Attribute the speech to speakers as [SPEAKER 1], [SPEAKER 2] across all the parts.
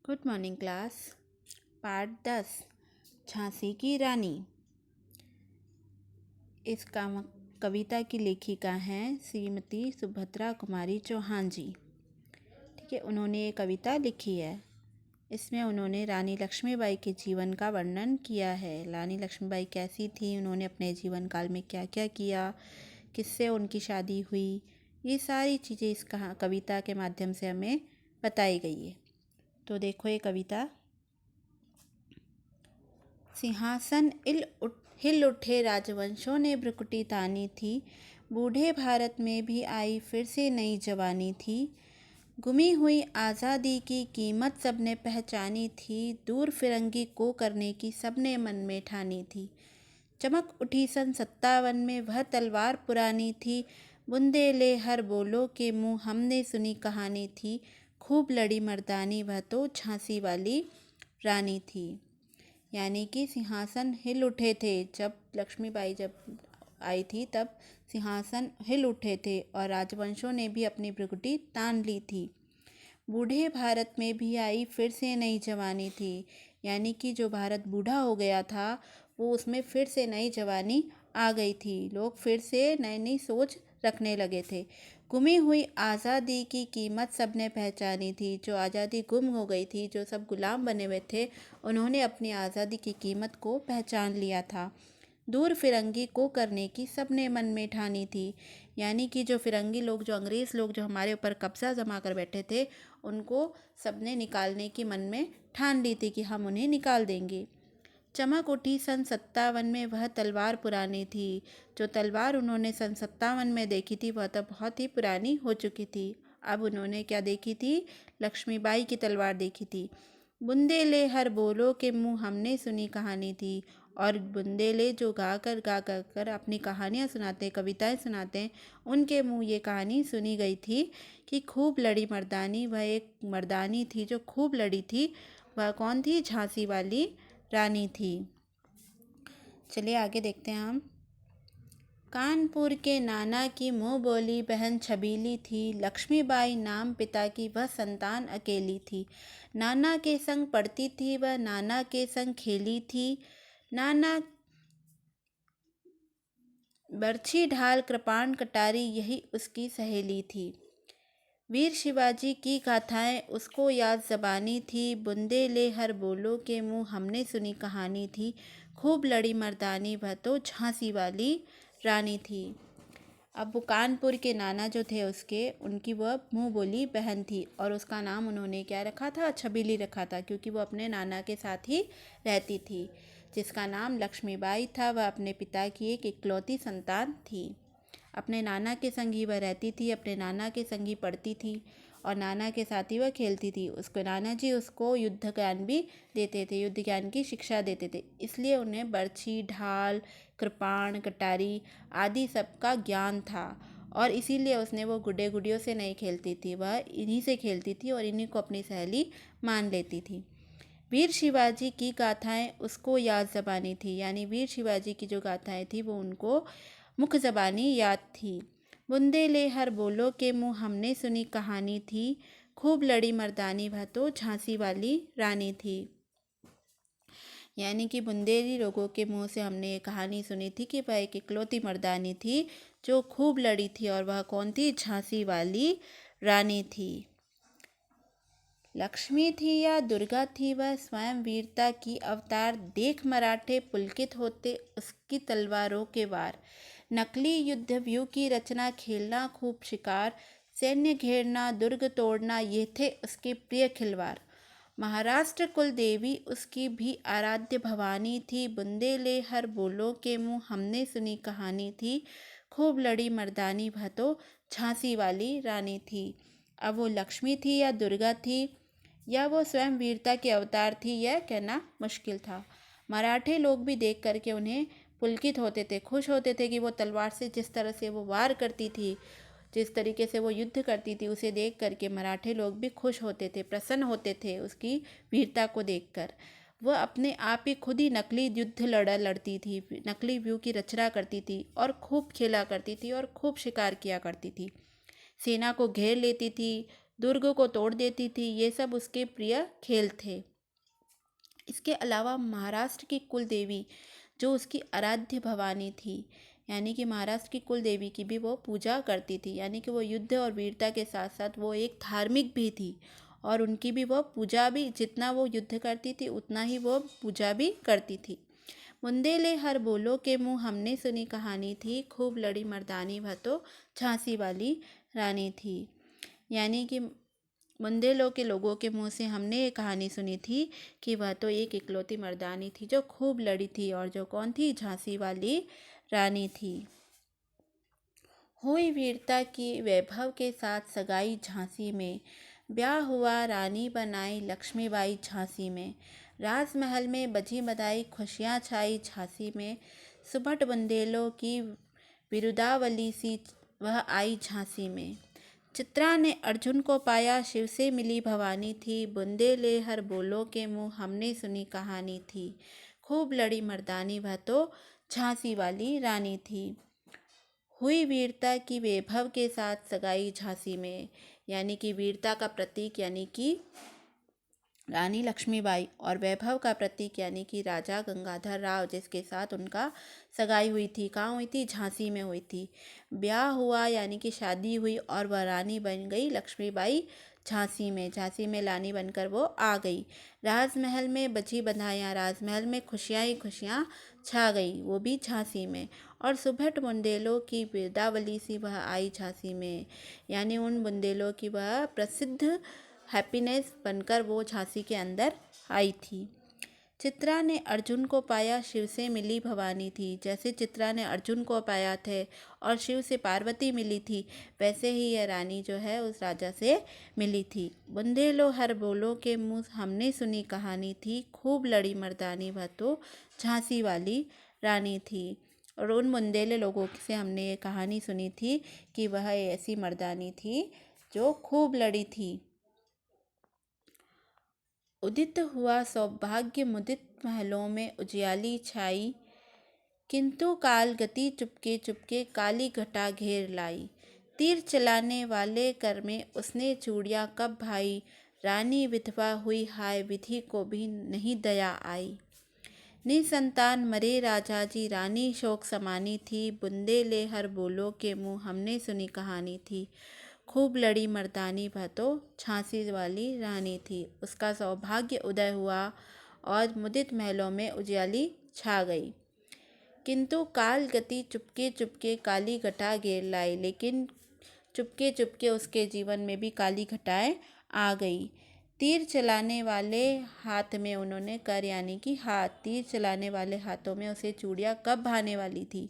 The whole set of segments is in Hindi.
[SPEAKER 1] Good morning class. Part 10 Jhansi की रानी। इस कविता की लेखिका हैं श्रीमती सुभद्रा कुमारी चौहान जी। ठीक है, उन्होंने ये कविता लिखी है। इसमें उन्होंने रानी लक्ष्मीबाई के जीवन का वर्णन किया है। रानी लक्ष्मीबाई कैसी थी, उन्होंने अपने जीवन काल में क्या क्या किया, किससे उनकी शादी हुई, ये सारी चीज़ें इस कविता के माध्यम से हमें बताई गई है। तो देखो ये कविता। सिंहासन हिल उठे राजवंशों ने भ्रुकुटी तानी थी। बूढ़े भारत में भी आई फिर से नई जवानी थी। गुमी हुई आज़ादी की कीमत सबने पहचानी थी। दूर फिरंगी को करने की सबने मन में ठानी थी। चमक उठी सन 57 में वह तलवार पुरानी थी। बुंदेले हर बोलो के मुँह हमने सुनी कहानी थी। खूब लड़ी मर्दानी वह तो झांसी वाली रानी थी। यानी कि सिंहासन हिल उठे थे। जब लक्ष्मीबाई आई थी तब सिंहासन हिल उठे थे और राजवंशों ने भी अपनी भ्रुकुटी तान ली थी। बूढ़े भारत में भी आई फिर से नई जवानी थी। यानी कि जो भारत बूढ़ा हो गया था वो उसमें फिर से नई जवानी आ गई थी। लोग फिर से नई नई सोच रखने लगे थे। गुमी हुई आज़ादी की कीमत सबने पहचानी थी। जो आज़ादी गुम हो गई थी, जो सब गुलाम बने हुए थे, उन्होंने अपनी आज़ादी की कीमत को पहचान लिया था। दूर फिरंगी को करने की सबने मन में ठानी थी। यानी कि जो फिरंगी लोग, जो अंग्रेज़ लोग जो हमारे ऊपर कब्जा जमा कर बैठे थे, उनको सबने निकालने की मन में ठान ली थी कि हम उन्हें निकाल देंगे। चमक उठी सन 57 में वह तलवार पुरानी थी। जो तलवार उन्होंने सन 57 में देखी थी वह तो बहुत ही पुरानी हो चुकी थी। अब उन्होंने क्या देखी थी? लक्ष्मीबाई की तलवार देखी थी। बुंदेले हर बोलो के मुँह हमने सुनी कहानी थी। और बुंदेले जो गा कर अपनी कहानियाँ सुनाते, कविताएं सुनाते हैं, उनके मुँह ये कहानी सुनी गई थी कि खूब लड़ी मर्दानी। वह एक मर्दानी थी जो खूब लड़ी थी। वह कौन थी? झांसी वाली रानी थी। चलिए आगे देखते हैं हम। कानपुर के नाना की मुँह बोली बहन छबीली थी। लक्ष्मीबाई नाम पिता की वह संतान अकेली थी। नाना के संग पढ़ती थी वह, नाना के संग खेली थी। नाना बरछी ढाल कृपाण कटारी यही उसकी सहेली थी। वीर शिवाजी की गाथाएं उसको याद ज़बानी थी। बुंदेले हर बोलो के मुँह हमने सुनी कहानी थी। खूब लड़ी मर्दानी वह तो झांसी वाली रानी थी। अब वो कानपुर के नाना जो थे उसके, उनकी वह मुँह बोली बहन थी और उसका नाम उन्होंने क्या रखा था? छबीली रखा था, क्योंकि वो अपने नाना के साथ ही रहती थी। जिसका नाम लक्ष्मीबाई था, वह अपने पिता की एक इकलौती संतान थी। अपने नाना के संग ही वह रहती थी, अपने नाना के संग ही पढ़ती थी और नाना के साथ ही वह खेलती थी। उसको नाना जी उसको युद्ध ज्ञान भी देते थे, युद्ध ज्ञान की शिक्षा देते थे। इसलिए उन्हें बर्छी, ढाल, कृपाण, कटारी आदि सब का ज्ञान था और इसीलिए उसने वो गुड्डे गुडियों से नहीं खेलती थी, वह इन्हीं से खेलती थी और इन्हीं को अपनी सहेली मान लेती थी। वीर शिवाजी की गाथाएं उसको याद ज़बानी थी। यानी वीर शिवाजी की जो गाथाएं थी वो उनको मुख ज़बानी याद थी। बुंदेले हर बोलो के मुँह हमने सुनी कहानी थी। खूब लड़ी मर्दानी वह तो झांसी वाली रानी थी। यानी कि बुंदेली लोगों के मुंह से हमने ये कहानी सुनी थी कि वह एक इकलौती मर्दानी थी जो खूब लड़ी थी और वह कौन थी? झांसी वाली रानी थी। लक्ष्मी थी या दुर्गा थी वह स्वयं वीरता की अवतार। देख मराठे पुलकित होते उसकी तलवारों के वार। नकली युद्ध व्यू की रचना, खेलना खूब शिकार। सैन्य घेरना, दुर्ग तोड़ना, ये थे उसके प्रिय खिलवाड़। महाराष्ट्र कुल देवी उसकी भी आराध्य भवानी थी। बुंदेले हर बोलो के मुँह हमने सुनी कहानी थी। खूब लड़ी मर्दानी वह तो झांसी वाली रानी थी। अब वो लक्ष्मी थी या दुर्गा थी या वो स्वयं वीरता के अवतार थी, यह कहना मुश्किल था। मराठे लोग भी देख करके उन्हें पुलकित होते थे, खुश होते थे कि वो तलवार से जिस तरह से वो वार करती थी, जिस तरीके से वो युद्ध करती थी, उसे देख करके मराठे लोग भी खुश होते थे, प्रसन्न होते थे उसकी वीरता को देखकर। वह अपने आप ही खुद ही नकली युद्ध लड़ती थी, नकली व्यू की रचना करती थी और खूब खेला करती थी और खूब शिकार किया करती थी। सेना को घेर लेती थी, दुर्ग को तोड़ देती थी। ये सब उसके प्रिय खेल थे। इसके अलावा महाराष्ट्र की कुल देवी जो उसकी आराध्य भवानी थी, यानी कि महाराष्ट्र की कुल देवी की भी वो पूजा करती थी। यानी कि वो युद्ध और वीरता के साथ साथ वो एक धार्मिक भी थी, और उनकी भी वो पूजा भी, जितना वो युद्ध करती थी उतना ही वो पूजा भी करती थी। बुंदेले हर बोलो के मुँह हमने सुनी कहानी थी, खूब लड़ी मर्दानी वह तो झांसी वाली रानी थी। यानी कि बुंदेलों के लोगों के मुंह से हमने ये कहानी सुनी थी कि वह तो एक इकलौती मर्दानी थी जो खूब लड़ी थी, और जो कौन थी? झांसी वाली रानी थी। हुई वीरता की वैभव के साथ सगाई झांसी में, ब्याह हुआ रानी बनाई लक्ष्मीबाई झांसी में, राजमहल में बजी बधाई खुशियाँ छाई झांसी में, सुभट बुंदेलों की बिरुदावली सी वह आई झांसी में। चित्रा ने अर्जुन को पाया शिव से मिली भवानी थी, बुंदेले हर बोलो के मुँह हमने सुनी कहानी थी, खूब लड़ी मर्दानी वह तो झांसी वाली रानी थी। हुई वीरता की वैभव के साथ सगाई झांसी में, यानी कि वीरता का प्रतीक यानी कि रानी लक्ष्मीबाई, और वैभव का प्रतीक यानी कि राजा गंगाधर राव, जिसके साथ उनका सगाई हुई थी। कहाँ हुई थी? झांसी में हुई थी। ब्याह हुआ यानी कि शादी हुई, और वह रानी बन गई लक्ष्मीबाई झांसी में। झांसी में रानी बनकर वो आ गई। राजमहल में बजी बधाइयाँ, राजमहल में खुशियाँ ही खुशियाँ छा गई, वो भी झांसी में। और सुभट बुंदेलों की बिरदावली सी वह आई झांसी में, यानी उन बुंदेलों की वह प्रसिद्ध हैप्पीनेस बनकर वो झांसी के अंदर आई थी। चित्रा ने अर्जुन को पाया शिव से मिली भवानी थी। जैसे चित्रा ने अर्जुन को पाया थे और शिव से पार्वती मिली थी, वैसे ही यह रानी जो है उस राजा से मिली थी। बुंदेलो हर बोलो के मुँह हमने सुनी कहानी थी, खूब लड़ी मर्दानी वह तो झांसी वाली रानी थी। और उन बुंदेले लोगों से हमने ये कहानी सुनी थी कि वह ऐसी मर्दानी थी जो खूब लड़ी थी। उदित हुआ सौभाग्य मुदित महलों में उजियाली छाई, किंतु काल गति चुपके चुपके काली घटा घेर लाई। तीर चलाने वाले कर में उसने चूड़ियाँ कब भाई, रानी विधवा हुई हाय विधि को भी नहीं दया आई। निसंतान मरे राजा जी रानी शोक समानी थी, बुंदेले हर बोलो के मुँह हमने सुनी कहानी थी, खूब लड़ी मर्दानी वह तो झांसी वाली रानी थी। उसका सौभाग्य उदय हुआ और मुदित महलों में उजियाली छा गई, किंतु काल गति चुपके चुपके काली घटा घेर लाई। लेकिन चुपके चुपके उसके जीवन में भी काली घटाएं आ गई। तीर चलाने वाले हाथ में उन्होंने कर, यानी कि हाथ, तीर चलाने वाले हाथों में उसे चूड़ियाँ कब भाने वाली थी,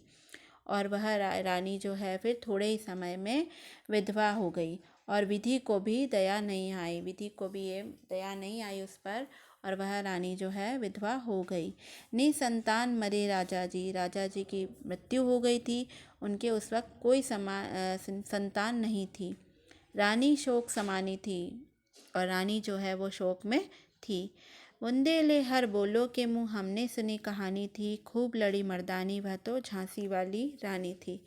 [SPEAKER 1] और वह रानी जो है फिर थोड़े ही समय में विधवा हो गई, और विधि को भी दया नहीं आई, विधि को भी ये दया नहीं आई उस पर, और वह रानी जो है विधवा हो गई। निसंतान मरे राजा जी, राजा जी की मृत्यु हो गई थी, उनके उस वक्त कोई संतान नहीं थी। रानी शोक समानी थी, और रानी जो है वो शोक में थी। बुंदेले हर बोलो के मुँह हमने सुनी कहानी थी, खूब लड़ी मर्दानी वह तो झांसी वाली रानी थी।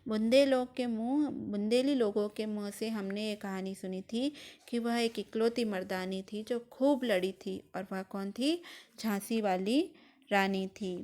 [SPEAKER 1] बुंदेली लोगों के मुँह से हमने ये कहानी सुनी थी कि वह एक इकलौती मर्दानी थी जो खूब लड़ी थी, और वह कौन थी? झांसी वाली रानी थी।